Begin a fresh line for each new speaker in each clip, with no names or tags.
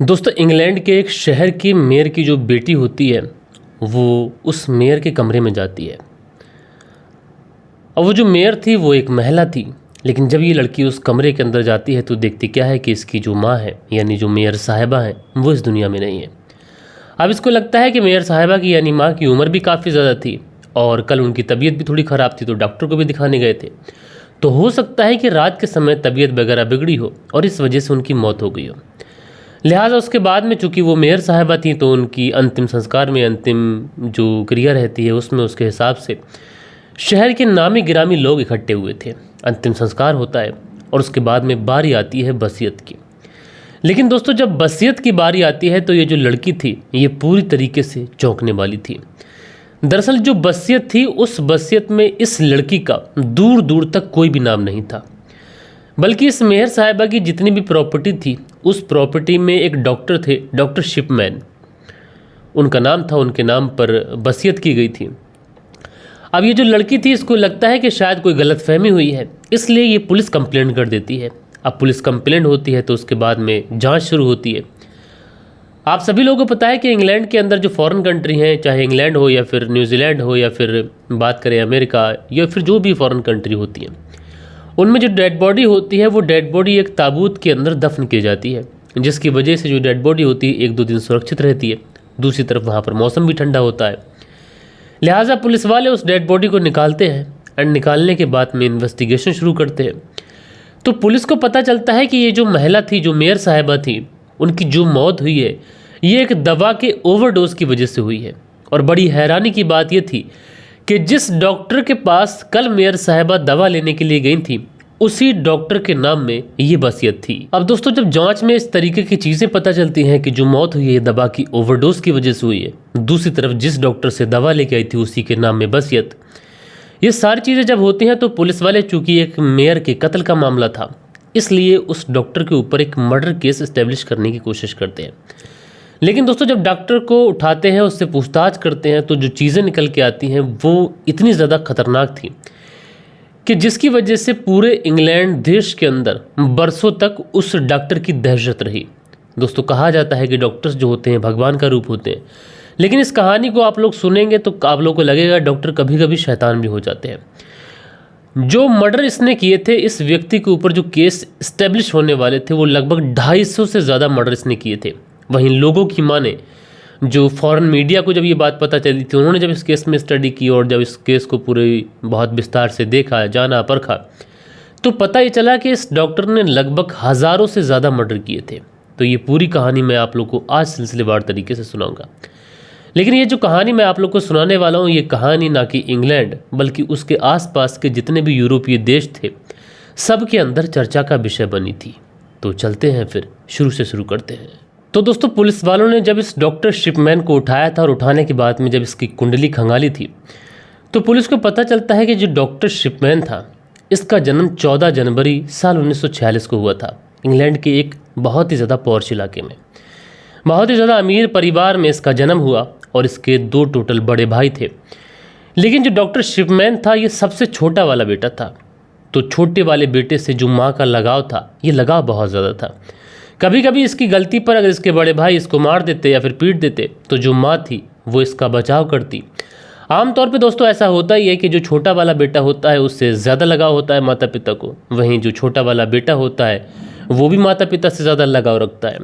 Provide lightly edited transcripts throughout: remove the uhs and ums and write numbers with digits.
दोस्तों, इंग्लैंड के एक शहर की मेयर की जो बेटी होती है वो उस मेयर के कमरे में जाती है। और वो जो मेयर थी वो एक महिला थी, लेकिन जब ये लड़की उस कमरे के अंदर जाती है तो देखती क्या है कि इसकी जो माँ है यानी जो मेयर साहिबा है वो इस दुनिया में नहीं है। अब इसको लगता है कि मेयर साहिबा की यानी माँ की उम्र भी काफ़ी ज़्यादा थी और कल उनकी तबीयत भी थोड़ी ख़राब थी, तो डॉक्टर को भी दिखाने गए थे। तो हो सकता है कि रात के समय तबीयत वगैरह बिगड़ी हो और इस वजह से उनकी मौत हो गई हो। लिहाजा उसके बाद में चूंकि वो मेयर साहिबा थी तो उनकी अंतिम संस्कार में अंतिम जो क्रिया रहती है उसमें उसके हिसाब से शहर के नामी गिरामी लोग इकट्ठे हुए थे। अंतिम संस्कार होता है और उसके बाद में बारी आती है बसियत की। लेकिन दोस्तों, जब बसियत की बारी आती है तो ये जो लड़की थी ये पूरी तरीके से चौंकने वाली थी। दरअसल जो बसियत थी उस बसियत में इस लड़की का दूर दूर तक कोई भी नाम नहीं था, बल्कि इस मेयर साहिबा की जितनी भी प्रॉपर्टी थी उस प्रॉपर्टी में एक डॉक्टर थे, डॉक्टर शिपमैन उनका नाम था, उनके नाम पर बसियत की गई थी। अब ये जो लड़की थी इसको लगता है कि शायद कोई गलतफहमी हुई है, इसलिए ये पुलिस कंप्लेंट कर देती है। अब पुलिस कंप्लेंट होती है तो उसके बाद में जांच शुरू होती है। आप सभी लोगों को पता है कि इंग्लैंड के अंदर जो फॉरेन कंट्री हैं, चाहे इंग्लैंड हो या फिर न्यूजीलैंड हो या फिर बात करें अमेरिका या फिर जो भी फॉरेन कंट्री होती हैं, उनमें जो डेड बॉडी होती है वो डेड बॉडी एक ताबूत के अंदर दफन की जाती है, जिसकी वजह से जो डेड बॉडी होती है 1-2 दिन सुरक्षित रहती है। दूसरी तरफ वहाँ पर मौसम भी ठंडा होता है। लिहाजा पुलिस वाले उस डेड बॉडी को निकालते हैं एंड निकालने के बाद में इन्वेस्टिगेशन शुरू करते हैं। तो पुलिस को पता चलता है कि ये जो महिला थी, जो मेयर साहिबा थी, उनकी जो मौत हुई है ये एक दवा के ओवरडोज की वजह से हुई है। और बड़ी हैरानी की बात ये थी कि जिस डॉक्टर के पास कल मेयर साहिबा दवा लेने के लिए गई थी उसी डॉक्टर के नाम में ये वसीयत थी। अब दोस्तों, जब जांच में इस तरीके की चीज़ें पता चलती हैं कि जो मौत हुई है दवा की ओवरडोज की वजह से हुई है, दूसरी तरफ जिस डॉक्टर से दवा लेके आई थी उसी के नाम में वसीयत, ये सारी चीज़ें जब होती हैं तो पुलिस वाले, चूंकि एक मेयर के कत्ल का मामला था, इसलिए उस डॉक्टर के ऊपर एक मर्डर केस इस्टेब्लिश करने की कोशिश करते हैं। लेकिन दोस्तों, जब डॉक्टर को उठाते हैं, उससे पूछताछ करते हैं, तो जो चीज़ें निकल के आती हैं वो इतनी ज़्यादा खतरनाक थी कि जिसकी वजह से पूरे इंग्लैंड देश के अंदर बरसों तक उस डॉक्टर की दहशत रही। दोस्तों, कहा जाता है कि डॉक्टर्स जो होते हैं भगवान का रूप होते हैं, लेकिन इस कहानी को आप लोग सुनेंगे तो आप लोगों को लगेगा डॉक्टर कभी कभी शैतान भी हो जाते हैं। जो मर्डर इसने किए थे, इस व्यक्ति के ऊपर जो केस इस्टेब्लिश होने वाले थे वो लगभग 250 से ज़्यादा मर्डर इसने किए थे। वहीं लोगों की माने, जो फॉरेन मीडिया को जब ये बात पता चली थी, उन्होंने जब इस केस में स्टडी की और जब इस केस को पूरे बहुत विस्तार से देखा, जाना, परखा, तो पता ये चला कि इस डॉक्टर ने लगभग हज़ारों से ज़्यादा मर्डर किए थे। तो ये पूरी कहानी मैं आप लोग को आज सिलसिलेवार तरीके से सुनाऊंगा। लेकिन ये जो कहानी मैं आप लोग को सुनाने वाला हूँ, ये कहानी ना कि इंग्लैंड बल्कि उसके आसपास के जितने भी यूरोपीय देश थे सब के अंदर चर्चा का विषय बनी थी। तो चलते हैं, फिर शुरू से शुरू करते हैं। तो दोस्तों, पुलिस वालों ने जब इस डॉक्टर शिपमैन को उठाया था और उठाने के बाद में जब इसकी कुंडली खंगाली थी तो पुलिस को पता चलता है कि जो डॉक्टर शिपमैन था इसका जन्म 14 जनवरी साल 1946 को हुआ था। इंग्लैंड के एक बहुत ही ज़्यादा पॉश इलाके में, बहुत ही ज़्यादा अमीर परिवार में इसका जन्म हुआ और इसके 2 टोटल बड़े भाई थे। लेकिन जो डॉक्टर शिपमैन था ये सबसे छोटा वाला बेटा था। तो छोटे वाले बेटे से जो माँ का लगाव था, ये लगाव बहुत ज़्यादा था। कभी कभी इसकी गलती पर अगर इसके बड़े भाई इसको मार देते या फिर पीट देते तो जो माँ थी वो इसका बचाव करती। आमतौर पे दोस्तों ऐसा होता ही है कि जो छोटा वाला बेटा होता है उससे ज़्यादा लगाव होता है माता पिता को, वहीं जो छोटा वाला बेटा होता है वो भी माता पिता से ज़्यादा लगाव रखता है।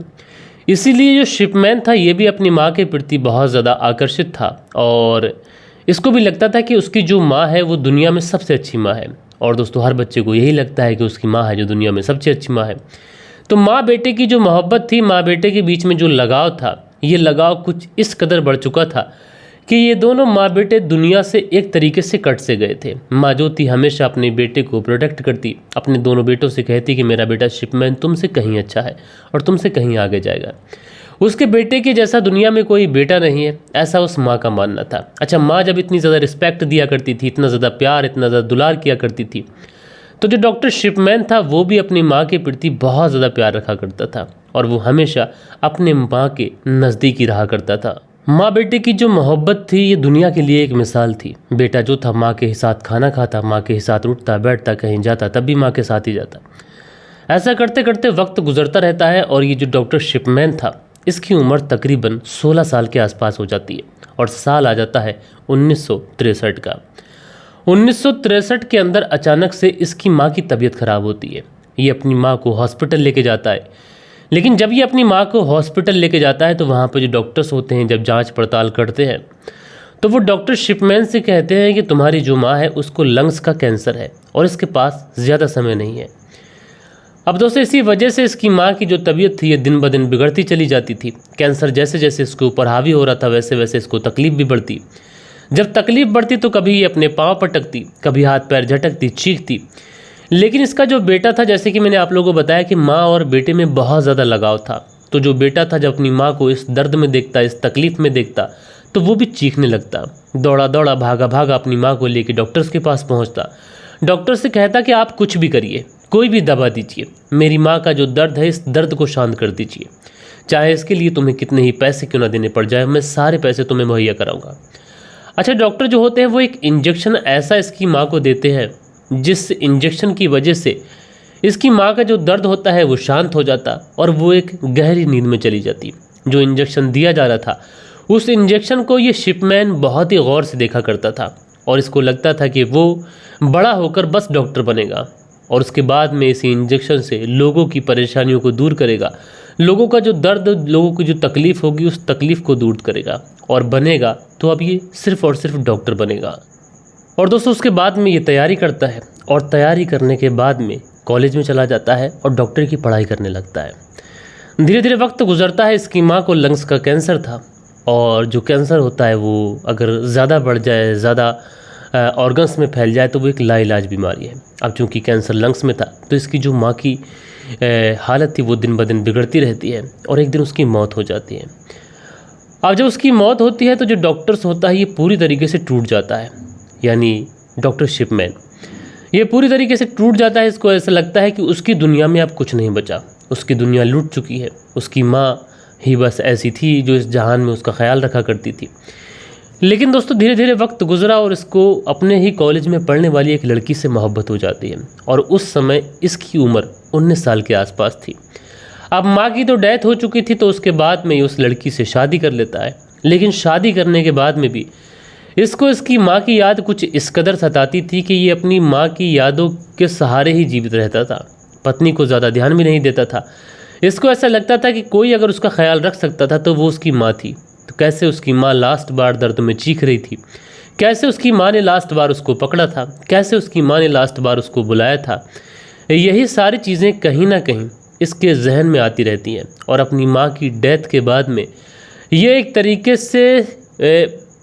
इसीलिए जो शिपमैन था ये भी अपनी माँ के प्रति बहुत ज़्यादा आकर्षित था और इसको भी लगता था कि उसकी जो माँ है वो दुनिया में सबसे अच्छी माँ है। और दोस्तों, हर बच्चे को यही लगता है कि उसकी माँ है जो दुनिया में सबसे अच्छी माँ है। तो माँ बेटे की जो मोहब्बत थी, माँ बेटे के बीच में जो लगाव था, ये लगाव कुछ इस कदर बढ़ चुका था कि ये दोनों माँ बेटे दुनिया से एक तरीके से कट से गए थे। माँ जो थी हमेशा अपने बेटे को प्रोटेक्ट करती, अपने दोनों बेटों से कहती कि मेरा बेटा शिपमैन तुमसे कहीं अच्छा है और तुमसे कहीं आगे जाएगा। उसके बेटे के जैसा दुनिया में कोई बेटा नहीं है, ऐसा उस माँ का मानना था। अच्छा, माँ जब इतनी ज़्यादा रिस्पेक्ट दिया करती थी, इतना ज़्यादा प्यार, इतना ज़्यादा दुलार किया करती थी, तो जो डॉक्टर शिपमैन था वो भी अपनी माँ के प्रति बहुत ज़्यादा प्यार रखा करता था और वो हमेशा अपने माँ के नज़दीक ही रहा करता था। माँ बेटे की जो मोहब्बत थी ये दुनिया के लिए एक मिसाल थी। बेटा जो था माँ के साथ खाना खाता, माँ के साथ उठता बैठता, कहीं जाता तब भी माँ के साथ ही जाता। ऐसा करते करते वक्त गुजरता रहता है और ये जो डॉक्टर शिपमैन था इसकी उम्र तकरीबन 16 साल के आसपास हो जाती है और साल आ जाता है 1963 का। 1963 के अंदर अचानक से इसकी माँ की तबीयत खराब होती है। ये अपनी माँ को हॉस्पिटल लेके जाता है, लेकिन जब ये अपनी माँ को हॉस्पिटल लेके जाता है तो वहाँ पर जो डॉक्टर्स होते हैं जब जांच पड़ताल करते हैं तो वो डॉक्टर शिपमैन से कहते हैं कि तुम्हारी जो माँ है उसको लंग्स का कैंसर है और इसके पास ज़्यादा समय नहीं है। अब दोस्तों इसी वजह से इसकी माँ की जो तबीयत थी ये दिन ब दिन बिगड़ती चली जाती थी। कैंसर जैसे जैसे इसके ऊपर हावी हो रहा था वैसे वैसे इसको तकलीफ़ भी बढ़ती। जब तकलीफ़ बढ़ती तो कभी ये अपने पाँव पटकती, कभी हाथ पैर झटकती, चीखती। लेकिन इसका जो बेटा था, जैसे कि मैंने आप लोगों को बताया कि माँ और बेटे में बहुत ज़्यादा लगाव था, तो जो बेटा था जब अपनी माँ को इस दर्द में देखता, इस तकलीफ़ में देखता तो वो भी चीखने लगता। दौड़ा दौड़ा भागा भागा अपनी माँ को लेकर डॉक्टर्स के पास पहुँचता। डॉक्टर से कहता कि आप कुछ भी करिए, कोई भी दवा दीजिए, मेरी माँ का जो दर्द है इस दर्द को शांत कर दीजिए, चाहे इसके लिए तुम्हें कितने ही पैसे क्यों ना देने पड़ जाए, मैं सारे पैसे तुम्हें मुहैया कराऊंगा। अच्छा, डॉक्टर जो होते हैं वो एक इंजेक्शन ऐसा इसकी माँ को देते हैं जिस इंजेक्शन की वजह से इसकी माँ का जो दर्द होता है वो शांत हो जाता और वो एक गहरी नींद में चली जाती। जो इंजेक्शन दिया जा रहा था उस इंजेक्शन को ये शिपमैन बहुत ही गौर से देखा करता था और इसको लगता था कि वो बड़ा होकर बस डॉक्टर बनेगा और उसके बाद में इसी इंजेक्शन से लोगों की परेशानियों को दूर करेगा, लोगों का जो दर्द, लोगों की जो तकलीफ़ होगी उस तकलीफ़ को दूर करेगा और बनेगा तो अब ये सिर्फ़ और सिर्फ डॉक्टर बनेगा। और दोस्तों उसके बाद में ये तैयारी करता है और तैयारी करने के बाद में कॉलेज में चला जाता है और डॉक्टर की पढ़ाई करने लगता है। धीरे धीरे वक्त गुजरता है। इसकी माँ को लंग्स का कैंसर था और जो कैंसर होता है वो अगर ज़्यादा बढ़ जाए, ज़्यादा ऑर्गन्स में फैल जाए तो वो एक लाइलाज बीमारी है। अब चूँकि कैंसर लंग्स में था तो इसकी जो माँ की हालत थी वो दिन ब दिन बिगड़ती रहती है और एक दिन उसकी मौत हो जाती है। अब जब उसकी मौत होती है तो जो डॉक्टर्स होता है ये पूरी तरीके से टूट जाता है, यानी डॉक्टर शिपमैन ये पूरी तरीके से टूट जाता है। इसको ऐसा लगता है कि उसकी दुनिया में अब कुछ नहीं बचा, उसकी दुनिया लूट चुकी है। उसकी माँ ही बस ऐसी थी जो इस जहान में उसका ख्याल रखा करती थी। लेकिन दोस्तों धीरे धीरे वक्त गुजरा और इसको अपने ही कॉलेज में पढ़ने वाली एक लड़की से मोहब्बत हो जाती है और उस समय इसकी उम्र 19 साल के आसपास थी। अब माँ की तो डेथ हो चुकी थी तो उसके बाद में उस लड़की से शादी कर लेता है। लेकिन शादी करने के बाद में भी इसको इसकी माँ की याद कुछ इस कदर सताती थी कि ये अपनी माँ की यादों के सहारे ही जीवित रहता था, पत्नी को ज़्यादा ध्यान भी नहीं देता था। इसको ऐसा लगता था कि कोई अगर उसका ख्याल रख सकता था तो वो उसकी माँ थी। तो कैसे उसकी माँ लास्ट बार दर्द में चीख रही थी, कैसे उसकी माँ ने लास्ट बार उसको पकड़ा था, कैसे उसकी माँ ने लास्ट बार उसको बुलाया था, यही सारी चीज़ें कहीं ना कहीं इसके जहन में आती रहती हैं। और अपनी माँ की डेथ के बाद में ये एक तरीके से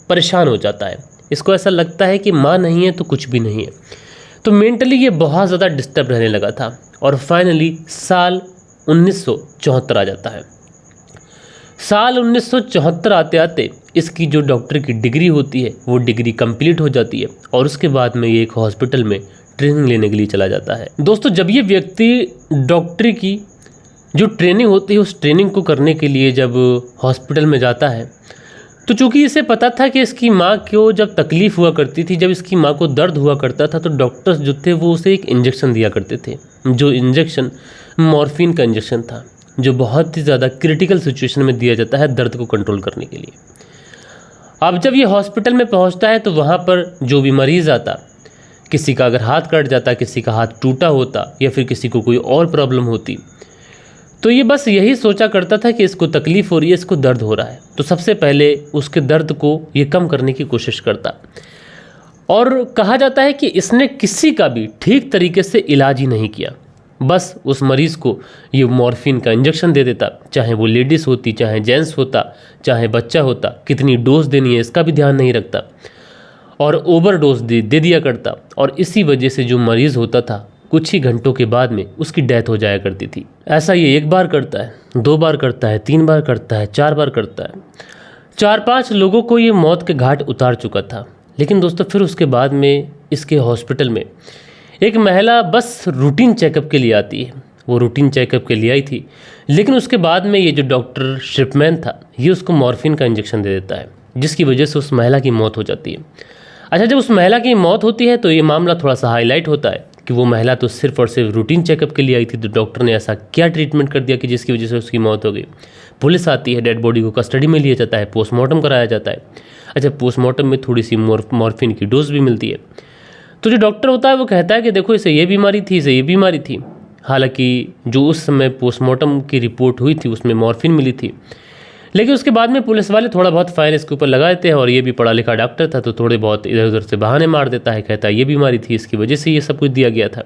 परेशान हो जाता है। इसको ऐसा लगता है कि माँ नहीं है तो कुछ भी नहीं है। तो मेंटली ये बहुत ज़्यादा डिस्टर्ब रहने लगा था और फाइनली साल 1974 आ जाता है। साल 1974 आते आते इसकी जो डॉक्टर की डिग्री होती है वो डिग्री कंप्लीट हो जाती है और उसके बाद में ये एक हॉस्पिटल में ट्रेनिंग लेने के लिए चला जाता है। दोस्तों जब ये व्यक्ति डॉक्टरी की जो ट्रेनिंग होती है उस ट्रेनिंग को करने के लिए जब हॉस्पिटल में जाता है तो चूंकि इसे पता था कि इसकी माँ को जब तकलीफ़ हुआ करती थी, जब इसकी माँ को दर्द हुआ करता था तो डॉक्टर्स जो थे वो उसे एक इंजेक्शन दिया करते थे। जो इंजेक्शन मॉर्फिन का इंजेक्शन था जो बहुत ही ज़्यादा क्रिटिकल सिचुएशन में दिया जाता है दर्द को कंट्रोल करने के लिए। अब जब ये हॉस्पिटल में पहुंचता है तो वहाँ पर जो भी मरीज़ आता, किसी का अगर हाथ कट जाता, किसी का हाथ टूटा होता या फिर किसी को कोई और प्रॉब्लम होती तो ये बस यही सोचा करता था कि इसको तकलीफ़ हो रही है, इसको दर्द हो रहा है, तो सबसे पहले उसके दर्द को ये कम करने की कोशिश करता। और कहा जाता है कि इसने किसी का भी ठीक तरीके से इलाज ही नहीं किया, बस उस मरीज़ को ये मॉर्फिन का इंजेक्शन दे देता, चाहे वो लेडीज़ होती, चाहे जेंट्स होता, चाहे बच्चा होता, कितनी डोज देनी है इसका भी ध्यान नहीं रखता और ओवर डोज दे दिया करता। और इसी वजह से जो मरीज़ होता था कुछ ही घंटों के बाद में उसकी डेथ हो जाया करती थी। ऐसा ये एक बार करता है, 2 बार करता है, 3 बार करता है, 4 बार करता है। 4-5 लोगों को ये मौत के घाट उतार चुका था। लेकिन दोस्तों फिर उसके बाद में इसके हॉस्पिटल में एक महिला बस रूटीन चेकअप के लिए आती है। वो रूटीन चेकअप के लिए आई थी, लेकिन उसके बाद में ये जो डॉक्टर शिपमैन था ये उसको मॉर्फिन का इंजेक्शन दे देता है, जिसकी वजह से उस महिला की मौत हो जाती है। अच्छा, जब उस महिला की मौत होती है तो ये मामला थोड़ा सा हाईलाइट होता है कि वो महिला तो सिर्फ और सिर्फ रूटीन चेकअप के लिए आई थी, तो डॉक्टर ने ऐसा क्या ट्रीटमेंट कर दिया कि जिसकी वजह से उसकी मौत हो गई। पुलिस आती है, डेड बॉडी को कस्टडी में लिया जाता है, पोस्टमार्टम कराया जाता है। अच्छा, पोस्टमार्टम में थोड़ी सी मॉर्फिन की डोज भी मिलती है। तो जो डॉक्टर होता है वो कहता है कि देखो इसे ये बीमारी थी, इसे ये बीमारी थी। हालांकि जो उस समय पोस्टमार्टम की रिपोर्ट हुई थी उसमें मॉर्फिन मिली थी, लेकिन उसके बाद में पुलिस वाले थोड़ा बहुत फाइन इसके ऊपर लगा देते हैं, और ये भी पढ़ा लिखा डॉक्टर था तो थोड़े बहुत इधर उधर से बहाने मार देता है, कहता है ये बीमारी थी, इसकी वजह से ये सब कुछ दिया गया था।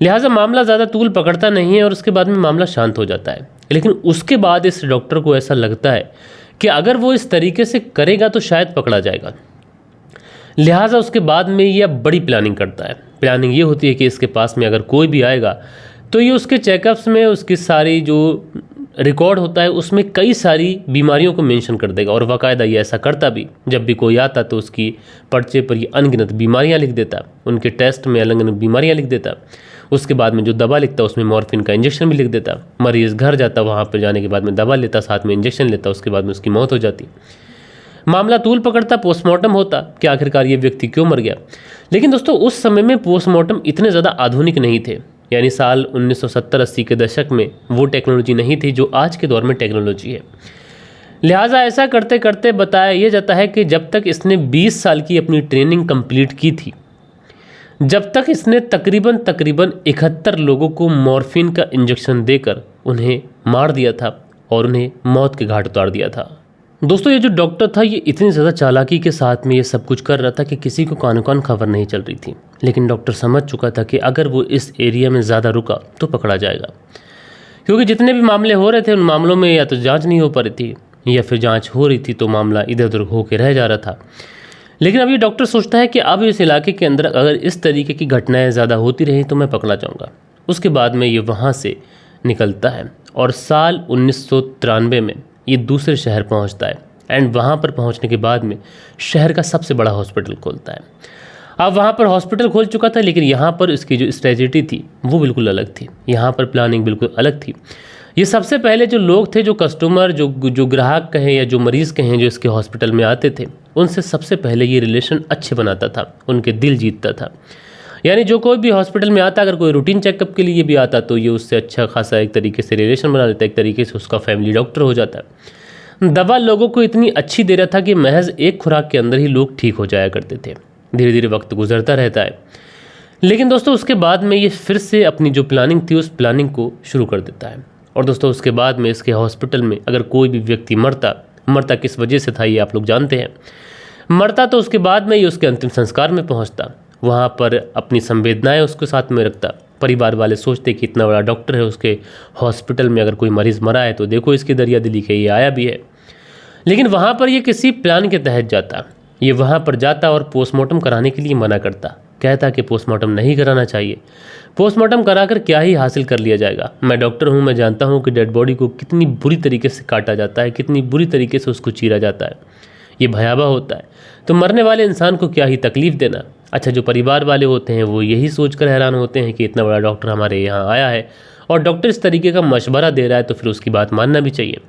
लिहाजा मामला ज़्यादा तूल पकड़ता नहीं है और उसके बाद में मामला शांत हो जाता है। लेकिन उसके बाद इस डॉक्टर को ऐसा लगता है कि अगर वो इस तरीके से करेगा तो शायद पकड़ा जाएगा। लिहाजा उसके बाद में यह बड़ी प्लानिंग करता है। प्लानिंग ये होती है कि इसके पास में अगर कोई भी आएगा तो ये उसके चेकअप्स में उसकी सारी जो रिकॉर्ड होता है उसमें कई सारी बीमारियों को मेंशन कर देगा, और बाकायदा ये ऐसा करता भी। जब भी कोई आता तो उसकी पर्चे पर ये अनगिनत बीमारियां लिख देता, उनके टेस्ट में अनगिनत बीमारियां लिख देता। उसके बाद में जो दवा लिखता उसमें मॉर्फिन का इंजेक्शन भी लिख देता। मरीज़ घर जाता, वहाँ पर जाने के बाद में दवा लेता, साथ में इंजेक्शन लेता, उसके बाद में उसकी मौत हो जाती। मामला तूल पकड़ता, पोस्टमार्टम होता कि आखिरकार ये व्यक्ति क्यों मर गया। लेकिन दोस्तों उस समय में पोस्टमार्टम इतने ज़्यादा आधुनिक नहीं थे, यानी साल 1970-80 के दशक में वो टेक्नोलॉजी नहीं थी जो आज के दौर में टेक्नोलॉजी है। लिहाजा ऐसा करते करते बताया यह जाता है कि जब तक इसने 20 साल की अपनी ट्रेनिंग कंप्लीट की थी, जब तक इसने तकरीबन 71 लोगों को मॉर्फिन का इंजेक्शन देकर उन्हें मार दिया था और उन्हें मौत के घाट उतार दिया था। दोस्तों ये जो डॉक्टर था ये इतनी ज़्यादा चालाकी के साथ में ये सब कुछ कर रहा था कि किसी को कानो कान खबर नहीं चल रही थी। लेकिन डॉक्टर समझ चुका था कि अगर वो इस एरिया में ज़्यादा रुका तो पकड़ा जाएगा, क्योंकि जितने भी मामले हो रहे थे उन मामलों में या तो जांच नहीं हो पा रही थी या फिर जांच हो रही थी तो मामला इधर उधर होकर रह जा रहा था। लेकिन अब ये डॉक्टर सोचता है कि अब इस इलाके के अंदर अगर इस तरीके की घटनाएँ ज़्यादा होती रहीं तो मैं पकड़ा जाऊँगा। उसके बाद में ये वहाँ से निकलता है और साल 1993 में ये दूसरे शहर पहुंचता है, एंड वहाँ पर पहुंचने के बाद में शहर का सबसे बड़ा हॉस्पिटल खोलता है। अब वहाँ पर हॉस्पिटल खोल चुका था, लेकिन यहाँ पर इसकी जो स्ट्रेटजी थी वो बिल्कुल अलग थी। यहाँ पर प्लानिंग बिल्कुल अलग थी। ये सबसे पहले जो लोग थे, जो कस्टमर, जो ग्राहक कहें या जो मरीज़ कहें, जो इसके हॉस्पिटल में आते थे, उनसे सबसे पहले ये रिलेशन अच्छे बनाता था, उनके दिल जीतता था। यानी जो कोई भी हॉस्पिटल में आता, अगर कोई रूटीन चेकअप के लिए भी आता तो ये उससे अच्छा खासा एक तरीके से रिलेशन बना लेता, एक तरीके से उसका फैमिली डॉक्टर हो जाता है। दवा लोगों को इतनी अच्छी दे रहा था कि महज एक खुराक के अंदर ही लोग ठीक हो जाया करते थे। धीरे धीरे वक्त गुजरता रहता है, लेकिन दोस्तों उसके बाद में ये फिर से अपनी जो प्लानिंग थी उस प्लानिंग को शुरू कर देता है। और दोस्तों उसके बाद में इसके हॉस्पिटल में अगर कोई भी व्यक्ति मरता किस वजह से था ये आप लोग जानते हैं। मरता तो उसके बाद में ये उसके अंतिम संस्कार में पहुंचता, वहाँ पर अपनी संवेदनाएं उसके साथ में रखता। परिवार वाले सोचते कि इतना बड़ा डॉक्टर है, उसके हॉस्पिटल में अगर कोई मरीज़ मरा है तो देखो इसकी दरिया दिली के ये आया भी है। लेकिन वहाँ पर ये किसी प्लान के तहत जाता, ये वहाँ पर जाता और पोस्टमार्टम कराने के लिए मना करता, कहता कि पोस्टमार्टम नहीं कराना चाहिए, पोस्टमार्टम कराकर क्या ही हासिल कर लिया जाएगा। मैं डॉक्टर हूँ, मैं जानता हूँ कि डेड बॉडी को कितनी बुरी तरीके से काटा जाता है, कितनी बुरी तरीके से उसको चीरा जाता है, ये भयावह होता है, तो मरने वाले इंसान को क्या ही तकलीफ़ देना। अच्छा, जो परिवार वाले होते हैं वो यही सोचकर हैरान होते हैं कि इतना बड़ा डॉक्टर हमारे यहाँ आया है और डॉक्टर इस तरीके का मशवरा दे रहा है तो फिर उसकी बात मानना भी चाहिए।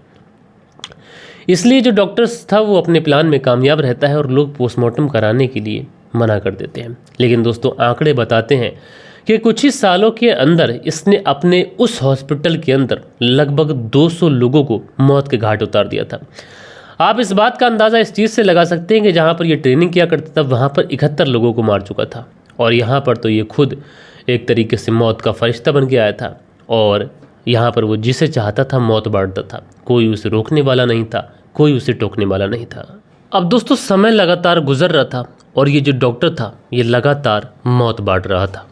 इसलिए जो डॉक्टर्स था वो अपने प्लान में कामयाब रहता है और लोग पोस्टमार्टम कराने के लिए मना कर देते हैं। लेकिन दोस्तों आंकड़े बताते हैं कि कुछ ही सालों के अंदर इसने अपने उस हॉस्पिटल के अंदर लगभग 200 लोगों को मौत के घाट उतार दिया था। आप इस बात का अंदाज़ा इस चीज़ से लगा सकते हैं कि जहाँ पर ये ट्रेनिंग किया करता था वहाँ पर 71 लोगों को मार चुका था, और यहाँ पर तो ये खुद एक तरीके से मौत का फरिश्ता बन के आया था, और यहाँ पर वो जिसे चाहता था मौत बांटता था। कोई उसे रोकने वाला नहीं था, कोई उसे टोकने वाला नहीं था। अब दोस्तों समय लगातार गुजर रहा था और ये जो डॉक्टर था ये लगातार मौत बांट रहा था।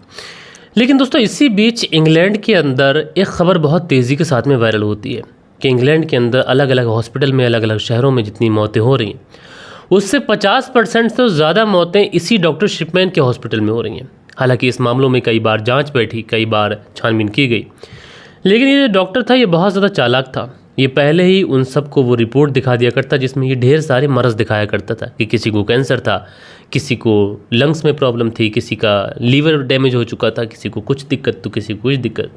लेकिन दोस्तों इसी बीच इंग्लैंड के अंदर एक खबर बहुत तेज़ी के साथ में वायरल होती है कि इंग्लैंड के अंदर अलग अलग हॉस्पिटल में, अलग अलग शहरों में जितनी मौतें हो रही हैं उससे 50% से ज़्यादा मौतें इसी डॉक्टर शिपमैन के हॉस्पिटल में हो रही हैं। हालांकि इस मामलों में कई बार जांच बैठी, कई बार छानबीन की गई, लेकिन ये जो डॉक्टर था ये बहुत ज़्यादा चालाक था। ये पहले ही उन सबको वो रिपोर्ट दिखा दिया करता जिसमें ये ढेर सारे मरज़ दिखाया करता था कि किसी को कैंसर था, किसी को लंग्स में प्रॉब्लम थी, किसी का लीवर डैमेज हो चुका था, किसी को कुछ दिक्कत तो किसी को कुछ दिक्कत।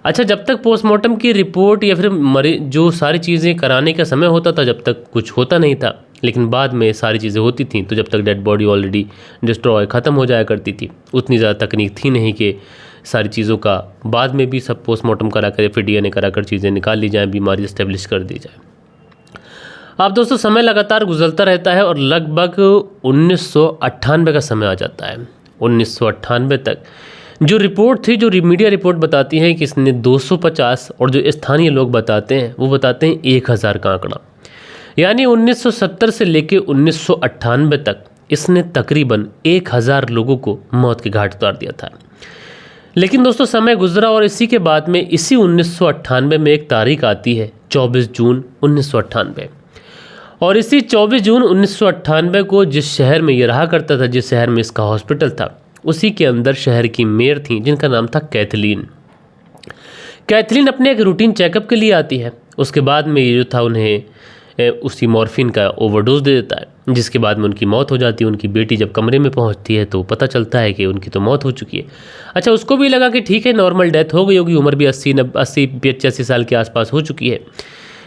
अच्छा, जब तक पोस्टमार्टम की रिपोर्ट या फिर जो सारी चीज़ें कराने का समय होता था जब तक कुछ होता नहीं था, लेकिन बाद में सारी चीज़ें होती थीं तो जब तक डेड बॉडी ऑलरेडी डिस्ट्रॉय ख़त्म हो जाया करती थी। उतनी ज़्यादा तकनीक थी नहीं कि सारी चीज़ों का बाद में भी सब पोस्टमार्टम करा कर या फिर DNA करा कर चीज़ें निकाल ली जाएँ, बीमारी इस्टेब्लिश कर दी जाए। अब दोस्तों समय लगातार गुजरता रहता है और लगभग 1998 का समय आ जाता है। 1998 तक जो रिपोर्ट थी, जो मीडिया रिपोर्ट बताती है कि इसने 250 और जो स्थानीय लोग बताते हैं वो बताते हैं 1000 का आंकड़ा, यानी 1970 से लेकर 1998 तक इसने तकरीबन 1000 लोगों को मौत के घाट उतार दिया था। लेकिन दोस्तों समय गुजरा और इसी के बाद में इसी 1998 में एक तारीख आती है 24 जून 1998, और इसी 24 जून 1998 को जिस शहर में ये रहा करता था, जिस शहर में इसका हॉस्पिटल था, उसी के अंदर शहर की मेयर थी जिनका नाम था कैथलीन। कैथलीन अपने एक रूटीन चेकअप के लिए आती है। उसके बाद में ये जो था उन्हें उसी मॉर्फिन का ओवरडोज दे देता है, जिसके बाद में उनकी मौत हो जाती है। उनकी बेटी जब कमरे में पहुंचती है तो पता चलता है कि उनकी तो मौत हो चुकी है। अच्छा, उसको भी लगा कि ठीक है नॉर्मल डेथ हो गई होगी, उम्र भी 80-85 साल के आसपास हो चुकी है।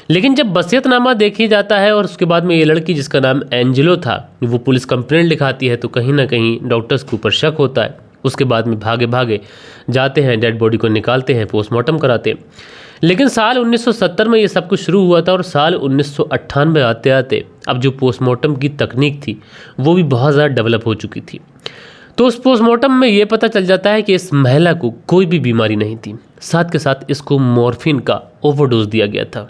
लेकिन जब वसीयतनामा देखी जाता है और उसके बाद में ये लड़की जिसका नाम एंजेलो था वो पुलिस कंप्लेंट लिखाती है, तो कहीं ना कहीं डॉक्टर्स के ऊपर शक होता है। उसके बाद में भागे भागे जाते हैं, डेड बॉडी को निकालते हैं, पोस्टमार्टम कराते हैं। लेकिन साल 1970 में ये सब कुछ शुरू हुआ था और साल 1998 आते आते अब जो पोस्टमार्टम की तकनीक थी वो भी बहुत ज़्यादा डेवलप हो चुकी थी। तो उस पोस्टमार्टम में ये पता चल जाता है कि इस महिला को कोई भी बीमारी नहीं थी, साथ के साथ इसको मॉर्फिन का ओवरडोज दिया गया था।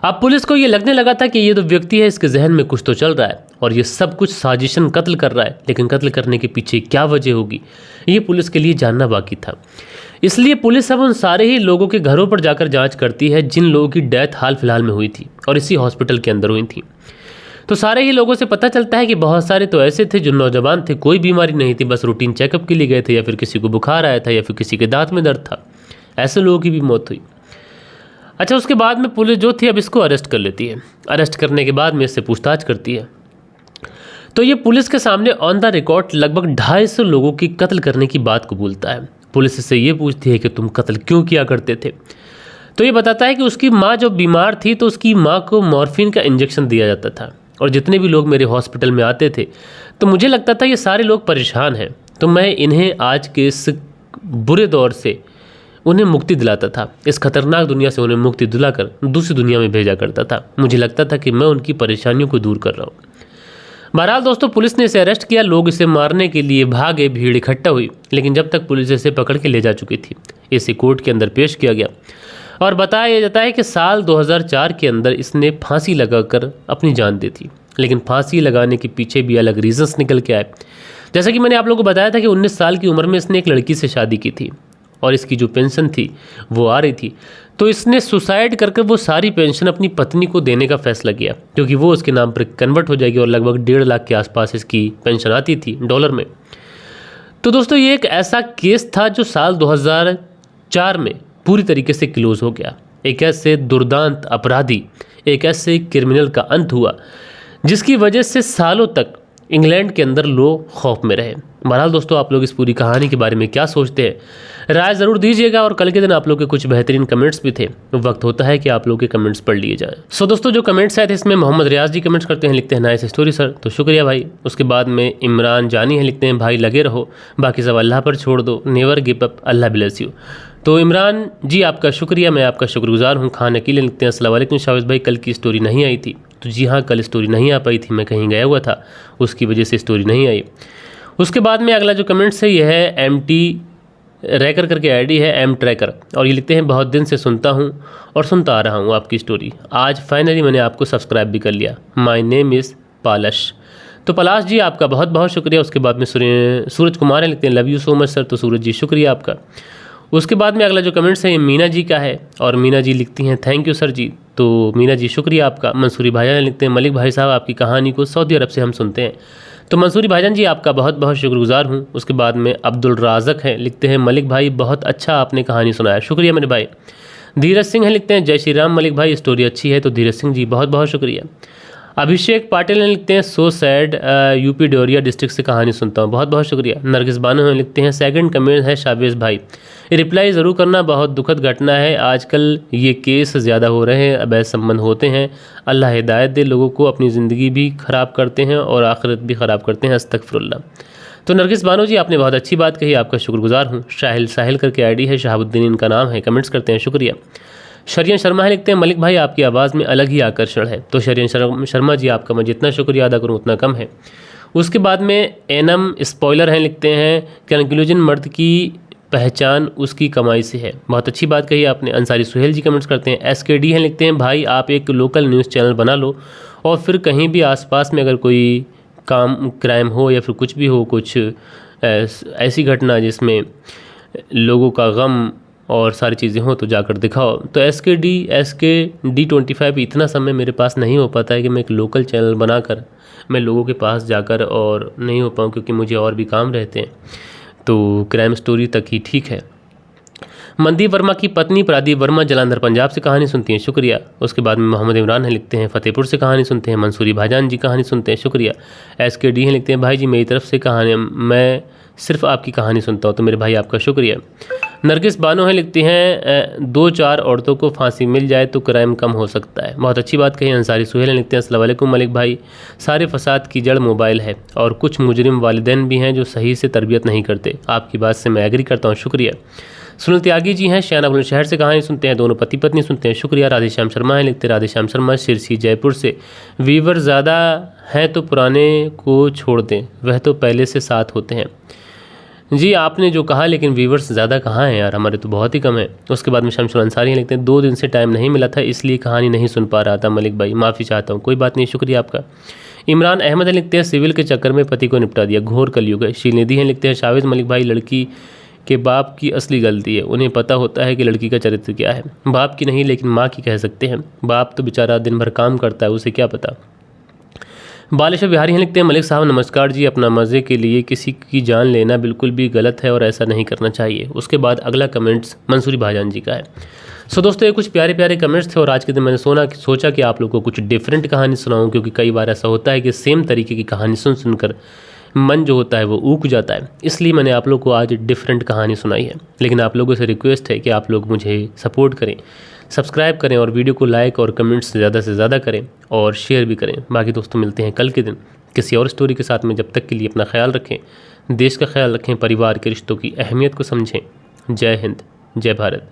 अब पुलिस को ये लगने लगा था कि ये तो व्यक्ति है, इसके जहन में कुछ तो चल रहा है और ये सब कुछ साजिशन कत्ल कर रहा है, लेकिन कत्ल करने के पीछे क्या वजह होगी ये पुलिस के लिए जानना बाकी था। इसलिए पुलिस अब उन सारे ही लोगों के घरों पर जाकर जांच करती है जिन लोगों की डेथ हाल फिलहाल में हुई थी और इसी हॉस्पिटल के अंदर हुई थी। तो सारे ही लोगों से पता चलता है कि बहुत सारे तो ऐसे थे जो नौजवान थे, कोई बीमारी नहीं थी, बस रूटीन चेकअप के लिए गए थे, या फिर किसी को बुखार आया था, या फिर किसी के दांत में दर्द था। ऐसे लोगों की भी मौत हुई। अच्छा, उसके बाद में पुलिस जो थी अब इसको अरेस्ट कर लेती है। अरेस्ट करने के बाद में इससे पूछताछ करती है तो ये पुलिस के सामने ऑन द रिकॉर्ड लगभग 250 लोगों की कत्ल करने की बात को बोलता है। पुलिस इससे ये पूछती है कि तुम कत्ल क्यों किया करते थे, तो ये बताता है कि उसकी माँ जो बीमार थी तो उसकी माँ को मॉर्फिन का इंजेक्शन दिया जाता था, और जितने भी लोग मेरे हॉस्पिटल में आते थे तो मुझे लगता था ये सारे लोग परेशान हैं, तो मैं इन्हें आज के इस बुरे दौर से उन्हें मुक्ति दिलाता था, इस खतरनाक दुनिया से उन्हें मुक्ति दिलाकर दूसरी दुनिया में भेजा करता था। मुझे लगता था कि मैं उनकी परेशानियों को दूर कर रहा हूँ। बहरहाल दोस्तों, पुलिस ने इसे अरेस्ट किया, लोग इसे मारने के लिए भागे, भीड़ इकट्ठा हुई, लेकिन जब तक पुलिस इसे पकड़ के ले जा चुकी थी, इसे कोर्ट के अंदर पेश किया गया और बताया जाता है कि साल 2004 के अंदर इसने फांसी लगाकर अपनी जान दी थी। लेकिन फांसी लगाने के पीछे भी अलग रीजंस निकल के आए। जैसा कि मैंने आप लोगों को बताया था कि 19 साल की उम्र में इसने एक लड़की से शादी की थी और इसकी जो पेंशन थी वो आ रही थी, तो इसने सुसाइड करके वो सारी पेंशन अपनी पत्नी को देने का फैसला किया, क्योंकि वो उसके नाम पर कन्वर्ट हो जाएगी और लगभग 1.5 लाख के आसपास इसकी पेंशन आती थी डॉलर में। तो दोस्तों, ये एक ऐसा केस था जो साल 2004 में पूरी तरीके से क्लोज हो गया। एक ऐसे दुर्दांत अपराधी, एक ऐसे क्रिमिनल का अंत हुआ जिसकी वजह से सालों तक इंग्लैंड के अंदर लोग खौफ में रहे। बहरहाल दोस्तों, आप लोग इस पूरी कहानी के बारे में क्या सोचते हैं, राय ज़रूर दीजिएगा। और कल के दिन आप लोग के कुछ बेहतरीन कमेंट्स भी थे, वक्त होता है कि आप लोग के कमेंट्स पढ़ लिए जाएं। सो दोस्तों, जो कमेंट्स आए थे इसमें मोहम्मद रियाज जी कमेंट्स करते हैं, लिखते हैं नाइस स्टोरी सर, तो शुक्रिया भाई। उसके बाद में इमरान जानी है, लिखते हैं भाई लगे रहो, बाकी सब अल्लाह पर छोड़ दो, never give up, Allah bless you. तो इमरान जी आपका शुक्रिया, मैं आपका शुक्रगुजार हूँ। खान अकील लिखते हैं अस्सलाम वालेकुम शाविज़ भाई, कल की स्टोरी नहीं आई थी। तो जी हाँ, कल स्टोरी नहीं आ पाई थी, मैं कहीं गया हुआ था, उसकी वजह से स्टोरी नहीं आई। उसके बाद में अगला जो कमेंट्स है यह है MT रैकर करके आईडी है, M ट्रैकर, और ये लिखते हैं बहुत दिन से सुनता हूँ और सुनता आ रहा हूँ आपकी स्टोरी, आज फाइनली मैंने आपको सब्सक्राइब भी कर लिया। My name is Palash. तो पलाश जी आपका बहुत बहुत शुक्रिया। उसके बाद में सूरज कुमार है, लिखते हैं love you so much sir, तो सूरज जी शुक्रिया आपका। उसके बाद में अगला जो कमेंट्स है ये मीना जी का है, और मीना जी लिखती हैं थैंक यू सर जी, तो मीना जी शुक्रिया आपका। मंसूरी भाईजान लिखते हैं मलिक भाई साहब आपकी कहानी को सऊदी अरब से हम सुनते हैं, तो मंसूरी भाईजान जी आपका बहुत बहुत शुक्रगुजार हूँ। उसके बाद में अब्दुल राज़क हैं, लिखते हैं मलिक भाई बहुत अच्छा आपने कहानी सुनाया, शुक्रिया मेरे भाई। धीरज सिंह हैं, लिखते हैं जय श्री राम मलिक भाई, स्टोरी अच्छी है, तो धीरज सिंह जी बहुत बहुत शुक्रिया। अभिषेक पाटिल हैं, लिखते हैं सो सैड, यूपी डोरिया डिस्ट्रिक्ट से कहानी सुनता हूँ, बहुत बहुत शुक्रिया। नरगिस बानो हैं, लिखते हैं सेकंड कमेंट है शावेज़ भाई, रिप्लाई ज़रूर करना, बहुत दुखद घटना है, आजकल ये केस ज़्यादा हो रहे हैं, अवैध संबंध होते हैं, अल्लाह हिदायत दे लोगों को, अपनी ज़िंदगी भी ख़राब करते हैं और आखिरत भी ख़राब करते हैं, अस्तगफिरुल्लाह। तो नरगिस बानो जी, आपने बहुत अच्छी बात कही, आपका शुक्रगुजार हूँ। साहिल करके आईडी है, शहाबुद्दीन इनका नाम है, कमेंट्स करते हैं, शुक्रिया। शरियन शर्मा है, लिखते हैं मलिक भाई आपकी आवाज़ में अलग ही आकर्षण है। तो शरियन शर्मा जी, आपका मैं जितना शुक्रिया अदा करूँ उतना कम है। उसके बाद में एनम स्पॉइलर हैं, लिखते हैं कंक्लूजन मर्द की पहचान उसकी कमाई से है। बहुत अच्छी बात कही आपने। अंसारी सुहेल जी कमेंट्स करते हैं। SKD हैं, लिखते हैं भाई आप एक लोकल न्यूज़ चैनल बना लो और फिर कहीं भी आसपास में अगर कोई क्राइम हो या फिर कुछ भी हो, कुछ ऐसी घटना जिसमें लोगों का गम और सारी चीज़ें हों तो जाकर दिखाओ। तो SKD 25 इतना समय मेरे पास नहीं हो पाता है कि मैं एक लोकल चैनल बनाकर मैं लोगों के पास जाकर और नहीं हो पाऊँ, क्योंकि मुझे और भी काम रहते हैं। तो क्राइम स्टोरी तक ही ठीक है। मनदीप वर्मा की पत्नी प्रादीप वर्मा जलंधर पंजाब से कहानी सुनती हैं, शुक्रिया। उसके बाद में मोहम्मद इमरान है, लिखते हैं फतेहपुर से कहानी सुनते हैं। मंसूरी भाईजान जी कहानी सुनते हैं, शुक्रिया। SKD हैं, लिखते हैं भाई जी मेरी तरफ से कहानी, मैं सिर्फ आपकी कहानी सुनता हूँ। तो मेरे भाई आपका शुक्रिया। नरगिस बानो है, लिखती हैं 2-4 औरतों को फांसी मिल जाए तो क्राइम कम हो सकता है। बहुत अच्छी बात कही। अंसारी सुहेल हैं, लिखते हैं अस्सलाम वालेकुम मलिक भाई, सारे फसाद की जड़ मोबाइल है और कुछ मुजरिम वालिदैन भी हैं जो सही से तरबियत नहीं करते। आपकी बात से मैं एग्री करता हूँ, शुक्रिया। सुनील त्यागी जी हैं, शहना बुलंदशहर से कहानी सुनते हैं, दोनों पति पत्नी सुनते हैं, शुक्रिया। राधेश्याम शर्मा हैं, लिखते राधेश्याम शर्मा सिरसी जयपुर से, वीवर ज़्यादा हैं तो पुराने को छोड़ दें, वह तो पहले से साथ होते हैं। जी आपने जो कहा, लेकिन व्यूवर्स ज़्यादा कहाँ हैं यार, हमारे तो बहुत ही कम है। उसके बाद में शमशुल अंसारी हैं, लिखते हैं 2 दिन से टाइम नहीं मिला था इसलिए कहानी नहीं सुन पा रहा था मलिक भाई, माफ़ी चाहता हूँ। कोई बात नहीं, शुक्रिया आपका। इमरान अहमद हैं, लिखते हैं सिविल के चक्कर में पति को निपटा दिया, घोर कलयुग है। श्रीनिधि हैं, लिखते हैं शावेज मलिक भाई लड़की के बाप की असली गलती है, उन्हें पता होता है कि लड़की का चरित्र क्या है। बाप की नहीं लेकिन माँ की कह सकते हैं, बाप तो बेचारा दिन भर काम करता है, उसे क्या पता। बालेश्वर बिहारी हैं, लिखते हैं मलिक साहब नमस्कार जी, अपना मज़े के लिए किसी की जान लेना बिल्कुल भी गलत है और ऐसा नहीं करना चाहिए। उसके बाद अगला कमेंट्स मंसूरी भाईजान जी का है। सो दोस्तों, ये कुछ प्यारे प्यारे कमेंट्स थे और आज के दिन मैंने सोचा कि आप लोगों को कुछ डिफरेंट कहानी सुनाऊं, क्योंकि कई बार ऐसा होता है कि सेम तरीके की कहानी सुनकर मन जो होता है वो ऊब जाता है। इसलिए मैंने आप लोगों को आज डिफरेंट कहानी सुनाई है। लेकिन आप लोगों से रिक्वेस्ट है कि आप लोग मुझे सपोर्ट करें, सब्सक्राइब करें और वीडियो को लाइक और कमेंट्स ज़्यादा से ज़्यादा करें और शेयर भी करें। बाकी दोस्तों, मिलते हैं कल के दिन किसी और स्टोरी के साथ में। जब तक के लिए अपना ख्याल रखें, देश का ख्याल रखें, परिवार के रिश्तों की अहमियत को समझें। जय हिंद, जय भारत।